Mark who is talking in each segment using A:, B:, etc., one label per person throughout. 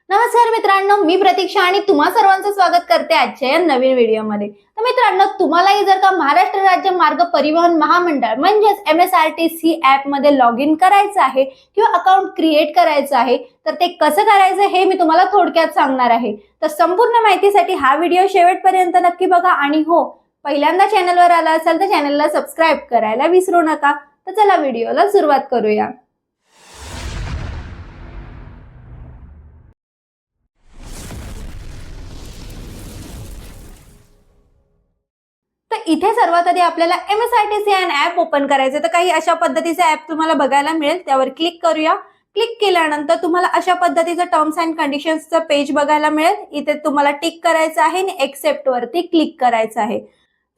A: नमस्कार मित्रांनो, मी प्रतीक्षा आणि तुम्हा सर्वांचं स्वागत करते आजच्या या नवीन व्हिडिओमध्ये। तर मित्रांनो, तुम्हालाही जर का महाराष्ट्र राज्य मार्ग परिवहन महामंडळ म्हणजेच MSRTC ऍप मध्ये लॉग इन करायचं आहे किंवा अकाउंट क्रिएट करायचं आहे, तर ते कसं करायचं हे मी तुम्हाला थोडक्यात सांगणार आहे। तर संपूर्ण माहितीसाठी हा व्हिडिओ शेवटपर्यंत नक्की बघा आणि हो, पहिल्यांदा चॅनलवर आला असाल तर चॅनलला सबस्क्राइब करायला विसरू नका। तर चला व्हिडिओला सुरुवात करूया। तर इथे सर्वात आधी आपल्याला MSRTC ऍप ओपन करायचं। तर काही अशा पद्धतीचे ऍप तुम्हाला बघायला मिळेल, त्यावर क्लिक करूया। क्लिक केल्यानंतर तुम्हाला अशा पद्धतीचं टर्म्स अँड कंडिशन्सचं पेज बघायला मिळेल। इथे तुम्हाला टिक करायचं आहे आणि एक्सेप्ट वरती क्लिक करायचं आहे।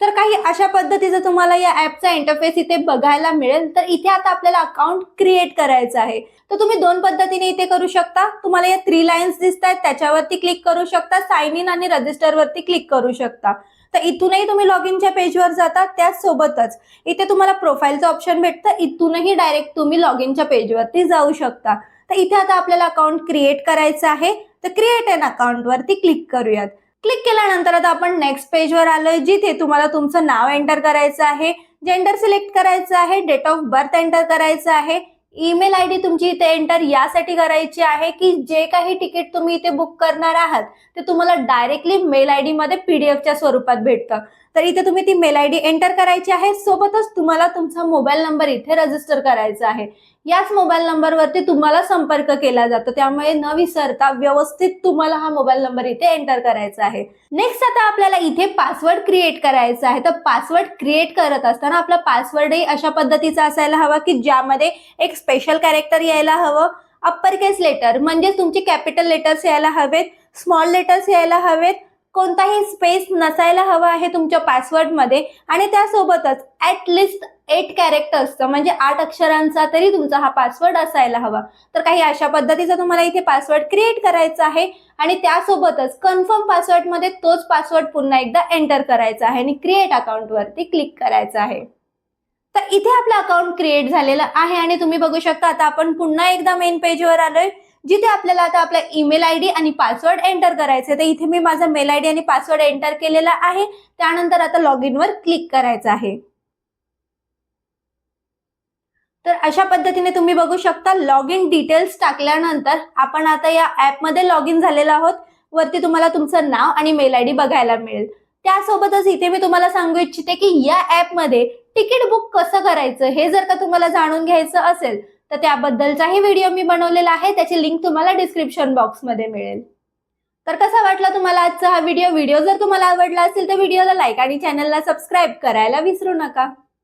A: तर काही अशा पद्धतीचं तुम्हाला या ऍपचा इंटरफेस इथे बघायला मिळेल। तर इथे आता आपल्याला अकाउंट क्रिएट करायचं आहे। तर तुम्ही दोन पद्धतीने इथे करू शकता। तुम्हाला या 3 लाईन्स दिसतायत, त्याच्यावरती क्लिक करू शकता, साइन इन आणि रजिस्टर वरती क्लिक करू शकता। तर इथूनही तुम्ही लॉग इनच्या पेजवर जाता, त्याचसोबतच इथे तुम्हाला प्रोफाईलचं ऑप्शन भेटतं, इथूनही डायरेक्ट तुम्ही लॉग इनच्या पेजवरती जाऊ शकता। तर इथे आता आपल्याला अकाउंट क्रिएट करायचं आहे। तर क्रिएट एन अकाउंट वरती क्लिक करूयात। क्लिक केल्यानंतर आता आपण नेक्स्ट पेजवर आलोय, जिथे तुम्हाला तुमचं नाव एंटर करायचं आहे, जेंडर सिलेक्ट करायचं आहे, डेट ऑफ बर्थ एंटर करायचं आहे, ईमेल आयडी तुमची इथे एंटर यासाठी करायची आहे की जे काही तिकीट तुम्ही इथे बुक करणार आहात ते तुम्हाला डायरेक्टली मेल आयडी मध्ये पीडीएफच्या स्वरूपात भेटतं। तर इथे तुम्ही ती मेल आयडी एंटर करायची आहे, सोबतच तुम्हाला तुमचा मोबाईल नंबर इथे रजिस्टर करायचा आहे। याच मोबाईल नंबरवरती तुम्हाला संपर्क केला जातो, त्यामुळे न विसरता व्यवस्थित तुम्हाला हा मोबाईल नंबर इथे एंटर करायचा आहे। नेक्स्ट आता आपल्याला इथे पासवर्ड क्रिएट करायचा आहे। तर पासवर्ड क्रिएट करत असताना आपला पासवर्डही अशा पद्धतीचा असायला हवा की ज्यामध्ये एक स्पेशल कॅरेक्टर यायला हवं, अप्पर केस लेटर म्हणजे तुमचे कॅपिटल लेटर्स यायला हवेत, स्मॉल लेटर्स यायला हवेत, कोणताही स्पेस नसायला हवा आहे तुमच्या पासवर्ड मध्ये, आणि त्यासोबतच ऍटलिस्ट 8 कॅरेक्टर्सचा म्हणजे 8 अक्षरांचा तरी तुमचा हा पासवर्ड असायला हवा। तर काही अशा पद्धतीचा तुम्हाला इथे पासवर्ड क्रिएट करायचा आहे आणि त्यासोबतच कन्फर्म पासवर्ड मध्ये तोच पासवर्ड पुन्हा एकदा एंटर करायचा आहे आणि क्रिएट अकाउंट वरती क्लिक करायचं आहे। तर इथे आपलं अकाउंट क्रिएट झालेलं आहे आणि तुम्ही बघू शकता आता आपण पुन्हा एकदा मेन पेजवर आलोय, जिथे आपल्याला आता आपला ईमेल आयडी आणि पासवर्ड एंटर करायचे। तर इथे मी माझा मेल आयडी आणि पासवर्ड एंटर केलेला आहे। त्यानंतर आता लॉग इन वर क्लिक करायचं आहे। तर अशा पद्धतीने तुम्ही बघू शकता लॉग इन डिटेल्स टाकल्यानंतर आपण आता या ऍप मध्ये लॉग इन झालेलो आहोत। वरती तुम्हाला तुमचं नाव आणि मेल आयडी बघायला मिळेल। त्यासोबतच इथे मी तुम्हाला सांगू इच्छिते की या ऍप मध्ये तिकीट बुक कसं करायचं हे जर का तुम्हाला जाणून घ्यायचं असेल तर त्याबद्दलचाही व्हिडिओ मी बनवलेला आहे, त्याची लिंक तुम्हाला डिस्क्रिप्शन बॉक्स मध्ये मिळेल। तर कसा वाटला तुम्हाला आजचा हा व्हिडिओ जर तुम्हाला आवडला असेल तर व्हिडिओला लाईक आणि चॅनलला सबस्क्राईब करायला विसरू नका।